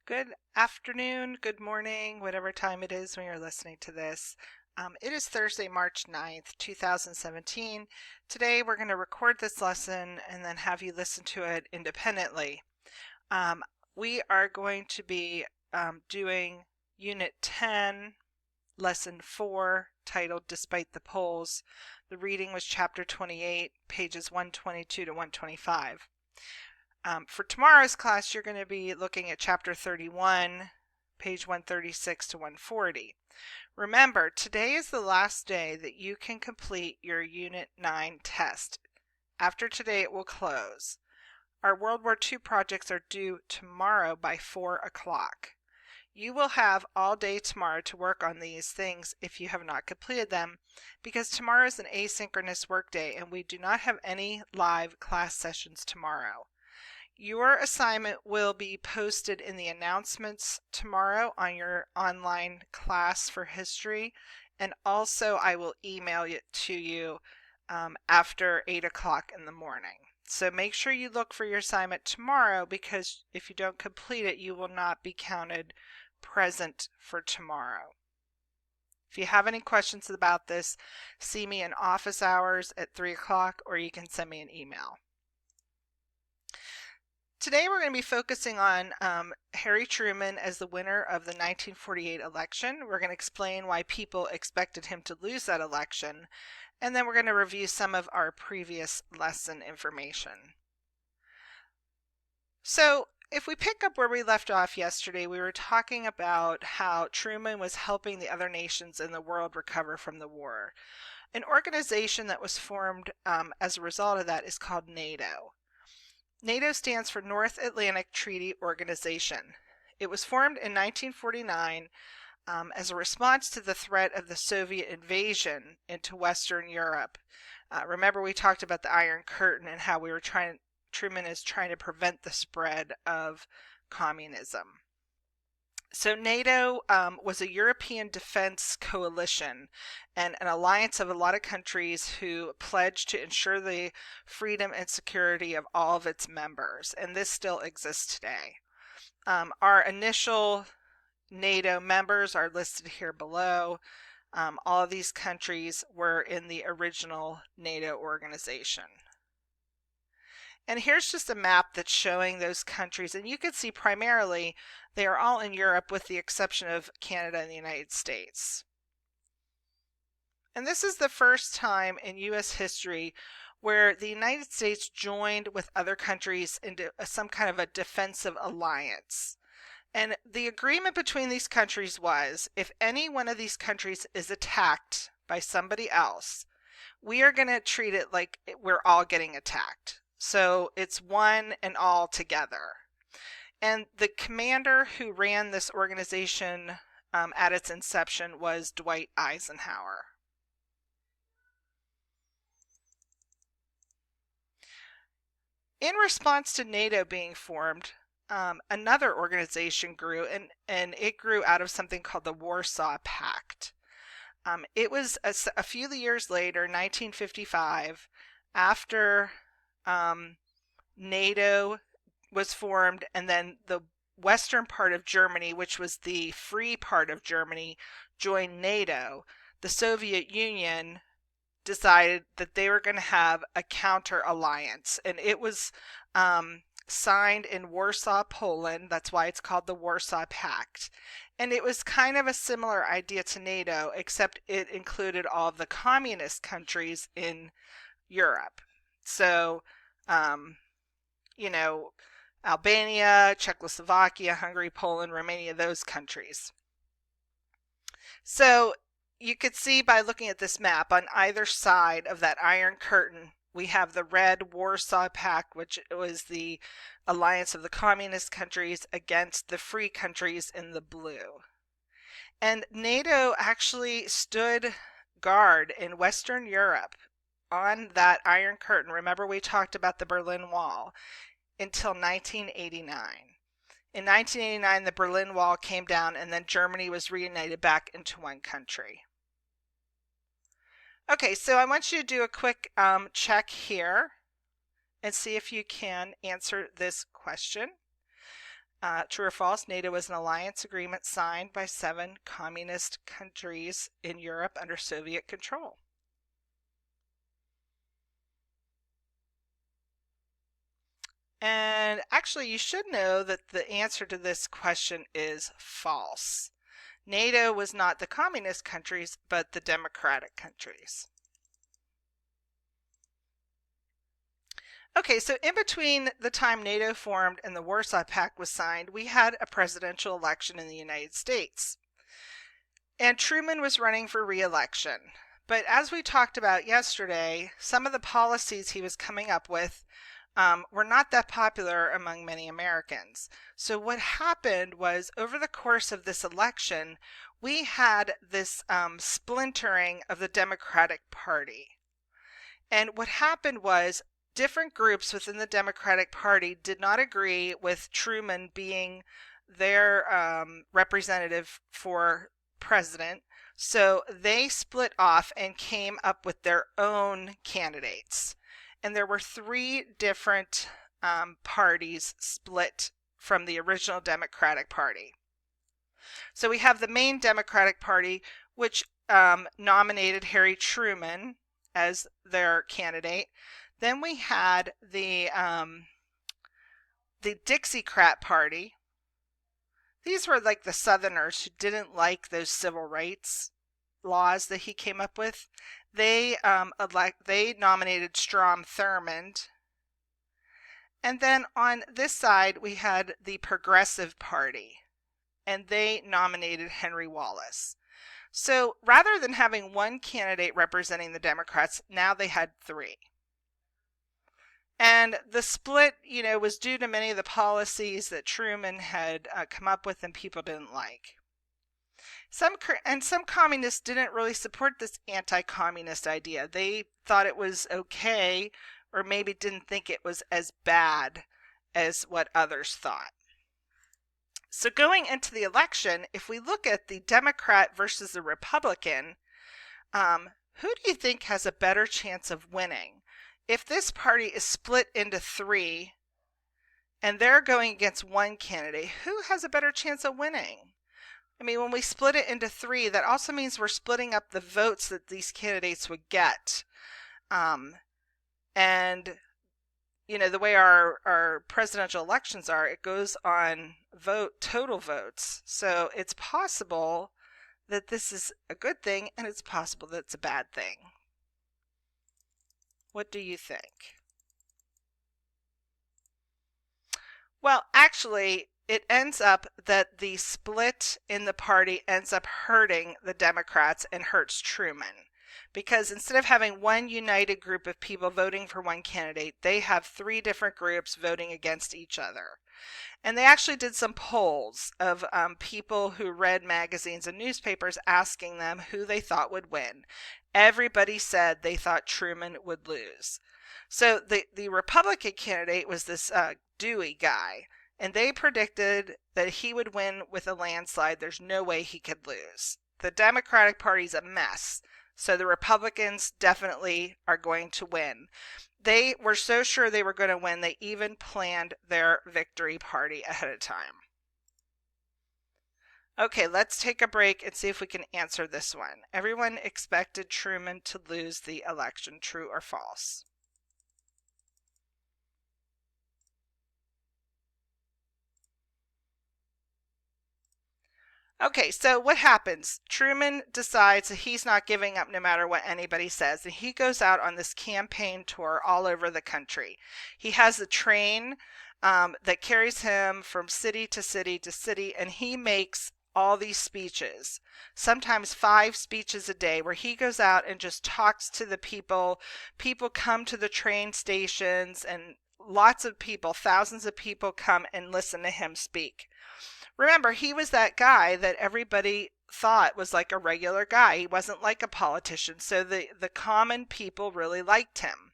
Good afternoon, good morning, whatever time it is when you're listening to this. It is Thursday, March 9th, 2017. Today we're going to record this lesson and then have you listen to it independently. We are going to be doing Unit 10, Lesson 4, titled Despite the Polls. The reading was Chapter 28, pages 122 to 125. For tomorrow's class, you're going to be looking at Chapter 31, page 136 to 140. Remember, today is the last day that you can complete your Unit 9 test. After today, it will close. Our World War II projects are due tomorrow by 4 o'clock. You will have all day tomorrow to work on these things if you have not completed them, because tomorrow is an asynchronous work day and we do not have any live class sessions tomorrow. Your assignment will be posted in the announcements tomorrow on your online class for history, and also I will email it to you after 8 o'clock in the morning. So make sure you look for your assignment tomorrow, because if you don't complete it, you will not be counted present for tomorrow. If you have any questions about this, see me in office hours at 3 o'clock, or you can send me an email. Today we're going to be focusing on Harry Truman as the winner of the 1948 election. We're going to explain why people expected him to lose that election, and then we're going to review some of our previous lesson information. So if we pick up where we left off yesterday, we were talking about how Truman was helping the other nations in the world recover from the war. An organization that was formed as a result of that is called NATO. NATO stands for North Atlantic Treaty Organization. It was formed in 1949 as a response to the threat of the Soviet invasion into Western Europe. Remember, we talked about the Iron Curtain and how Truman is trying to prevent the spread of communism. So NATO was a European defense coalition and an alliance of a lot of countries who pledged to ensure the freedom and security of all of its members, and this still exists today. Our initial NATO members are listed here below. All of these countries were in the original NATO organization. And here's just a map that's showing those countries, and you can see primarily they are all in Europe with the exception of Canada and the United States. And this is the first time in U.S. history where the United States joined with other countries into some kind of a defensive alliance. And the agreement between these countries was, if any one of these countries is attacked by somebody else, we are going to treat it like we're all getting attacked. So it's one and all together. And the commander who ran this organization at its inception was Dwight Eisenhower. In response to NATO being formed, another organization grew, and it grew out of something called the Warsaw Pact. It was a few years later, 1955, after NATO was formed, and then the western part of Germany, which was the free part of Germany, joined NATO. The Soviet Union decided that they were going to have a counter alliance, and it was signed in Warsaw, Poland. That's why it's called the Warsaw Pact. And it was kind of a similar idea to NATO, except it included all of the communist countries in Europe. So Albania, Czechoslovakia, Hungary, Poland, Romania, those countries. So you could see by looking at this map, on either side of that Iron Curtain, we have the red Warsaw Pact, which was the alliance of the communist countries against the free countries in the blue. And NATO actually stood guard in Western Europe on that Iron Curtain. Remember, we talked about the Berlin Wall, until 1989. In 1989, the Berlin Wall came down, and then Germany was reunited back into one country. Okay, so I want you to do a quick check here and see if you can answer this question. True or false? NATO was an alliance agreement signed by 7 communist countries in Europe under Soviet control. And actually, you should know that the answer to this question is false. NATO was not the communist countries, but the democratic countries. Okay, so in between the time NATO formed and the Warsaw Pact was signed, we had a presidential election in the United States. And Truman was running for re-election. But as we talked about yesterday, some of the policies he was coming up with were not that popular among many Americans. So what happened was, over the course of this election, we had this splintering of the Democratic Party. And what happened was, different groups within the Democratic Party did not agree with Truman being their representative for president. So they split off and came up with their own candidates. And there were 3 different parties split from the original Democratic Party. So we have the main Democratic Party, which nominated Harry Truman as their candidate. Then we had the Dixiecrat Party. These were like the Southerners who didn't like those civil rights laws that he came up with. They nominated Strom Thurmond. And then on this side we had the Progressive Party, and they nominated Henry Wallace. So rather than having one candidate representing the Democrats, now they had 3. And the split, was due to many of the policies that Truman had come up with and people didn't like. Some communists didn't really support this anti-communist idea. They thought it was okay, or maybe didn't think it was as bad as what others thought. So going into the election, if we look at the Democrat versus the Republican, who do you think has a better chance of winning? If this party is split into 3 and they're going against one candidate, who has a better chance of winning? I mean, when we split it into 3, that also means we're splitting up the votes that these candidates would get. And, the way our presidential elections are, it goes on total votes. So it's possible that this is a good thing, and it's possible that it's a bad thing. What do you think? Well, actually, it ends up that the split in the party ends up hurting the Democrats and hurts Truman. Because instead of having one united group of people voting for one candidate, they have 3 different groups voting against each other. And they actually did some polls of people who read magazines and newspapers asking them who they thought would win. Everybody said they thought Truman would lose. So the Republican candidate was this Dewey guy, and they predicted that he would win with a landslide. There's no way he could lose. The Democratic Party's a mess, so the Republicans definitely are going to win. They were so sure they were going to win, they even planned their victory party ahead of time. Okay, let's take a break and see if we can answer this one. Everyone expected Truman to lose the election, true or false? Okay, so what happens? Truman decides that he's not giving up no matter what anybody says, and he goes out on this campaign tour all over the country. He has a train that carries him from city to city to city, and he makes all these speeches, sometimes 5 speeches a day, where he goes out and just talks to the people. People come to the train stations, and lots of people, thousands of people, come and listen to him speak. Remember, he was that guy that everybody thought was like a regular guy. He wasn't like a politician, so the common people really liked him.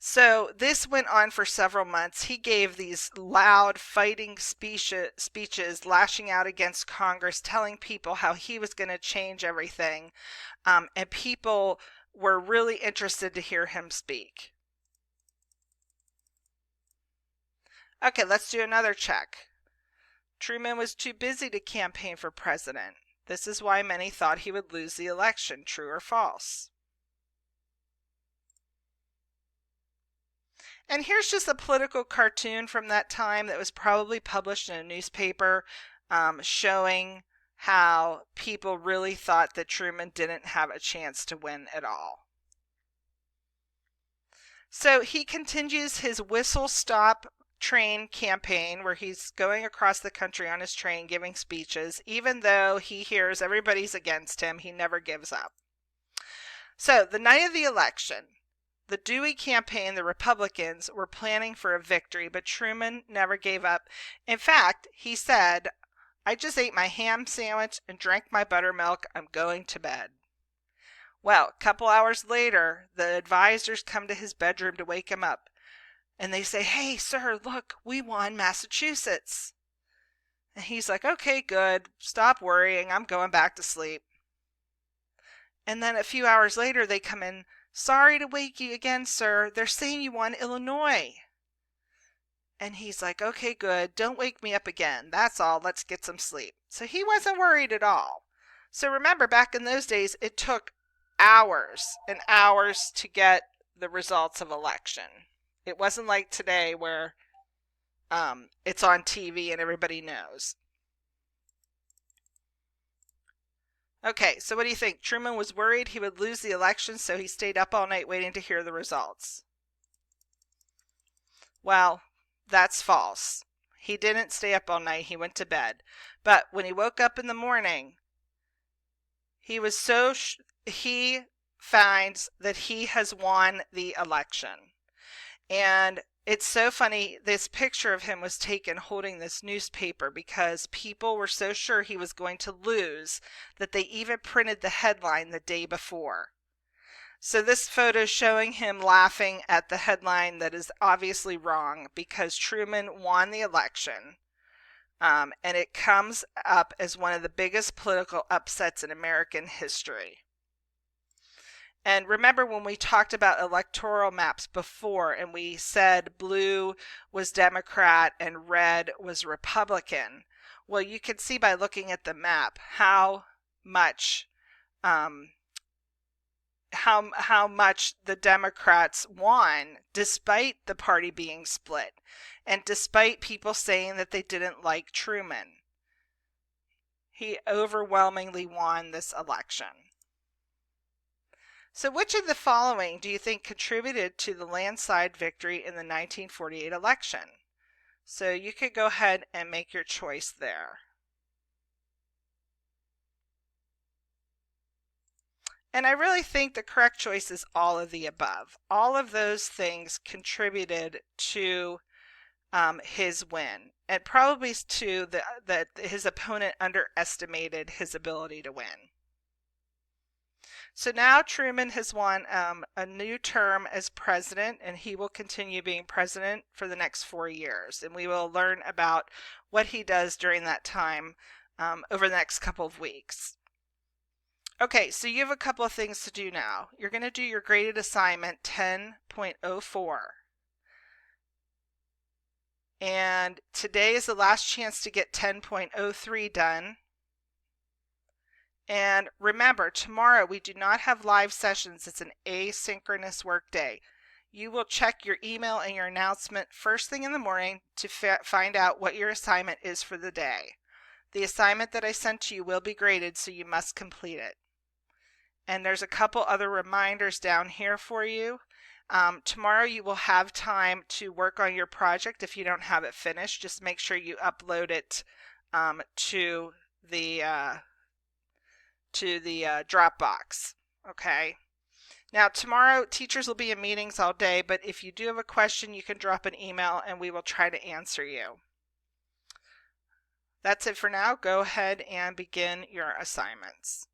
So this went on for several months. He gave these loud fighting speeches, lashing out against Congress, telling people how he was going to change everything. And people were really interested to hear him speak. Okay, let's do another check. Truman was too busy to campaign for president. This is why many thought he would lose the election. True or false? And here's just a political cartoon from that time that was probably published in a newspaper, showing how people really thought that Truman didn't have a chance to win at all. So he continues his whistle stop train campaign where he's going across the country on his train giving speeches. Even though he hears everybody's against him, he never gives up. So the night of the election, the Dewey campaign, the Republicans, were planning for a victory, but Truman never gave up. In fact, he said, "I just ate my ham sandwich and drank my buttermilk. I'm going to bed." Well, a couple hours later, the advisors come to his bedroom to wake him up. And they say, "Hey, sir, look, we won Massachusetts." And he's like, "Okay, good. Stop worrying. I'm going back to sleep." And then a few hours later, they come in, "Sorry to wake you again, sir. They're saying you won Illinois." And he's like, "Okay, good. Don't wake me up again. That's all. Let's get some sleep." So he wasn't worried at all. So remember, back in those days, it took hours and hours to get the results of election. It wasn't like today where it's on TV and everybody knows. Okay, so what do you think? Truman was worried he would lose the election, so he stayed up all night waiting to hear the results. Well, that's false. He didn't stay up all night. He went to bed. But when he woke up in the morning, he was he finds that he has won the election. And it's so funny, this picture of him was taken holding this newspaper because people were so sure he was going to lose that they even printed the headline the day before. So this photo showing him laughing at the headline that is obviously wrong because Truman won the election. And it comes up as one of the biggest political upsets in American history. And remember when we talked about electoral maps before and we said blue was Democrat and red was Republican? Well, you can see by looking at the map how much how much the Democrats won despite the party being split and despite people saying that they didn't like Truman. He overwhelmingly won this election. So which of the following do you think contributed to the landslide victory in the 1948 election? So you could go ahead and make your choice there. And I really think the correct choice is all of the above. All of those things contributed to his win, and probably to that his opponent underestimated his ability to win. So now Truman has won a new term as president, and he will continue being president for the next 4 years. And we will learn about what he does during that time over the next couple of weeks. Okay, so you have a couple of things to do now. You're going to do your graded assignment 10.04. And today is the last chance to get 10.03 done. And remember, tomorrow we do not have live sessions. It's an asynchronous work day. You will check your email and your announcement first thing in the morning to find out what your assignment is for the day. The assignment that I sent to you will be graded, so you must complete it. And there's a couple other reminders down here for you. Tomorrow you will have time to work on your project. If you don't have it finished, just make sure you upload it to the Dropbox. Okay. Now tomorrow teachers will be in meetings all day, but if you do have a question, you can drop an email and we will try to answer you. That's it for now. Go ahead and begin your assignments.